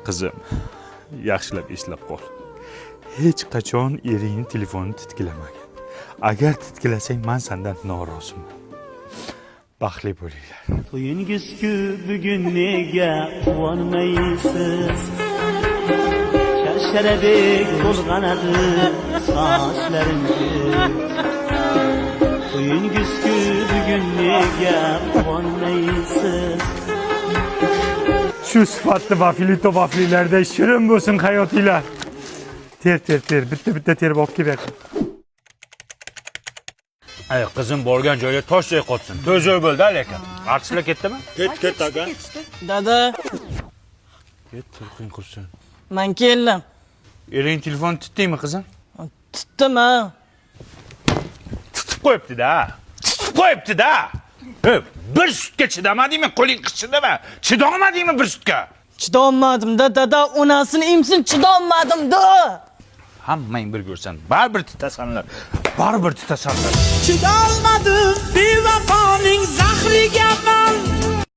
Qizim, yaxshilab eslab qol. Hech qachon eringning telefonini titkilamagan. Agar titkilasang, men sendan noroziman. Baxtli bo'linglar. To'yingiz-ku bugun nega quvonmaysiz? Sharsharaday to'lg'anadi sochlaringiz. To'yingiz-ku bugun nega quvonmaysiz? Shu sifatli vafli-tovaflilarda shirin bo'lsin hayotinglar. Ter. Bitta terib olib kelib. Ay, qizim borgan joyga toshday qotsin. To'zoy bo'ldi lekin. Artistlar ketdimi? Ket aka. Dada, Ket, turqing qursin. men keldim. Ering telefon tutdingmi qizim? Tutdim ha. Tutib qo'yibdi-da. Bir sutga chidamadingmi? Qo'ling qichidimi? Chidolmadingmi bir sutga? Chidolmadim-da, dada, onasini emsin chidolmadim-da. Hammang bir ko'rsan, baribir tutasanlar. Chidolmadim.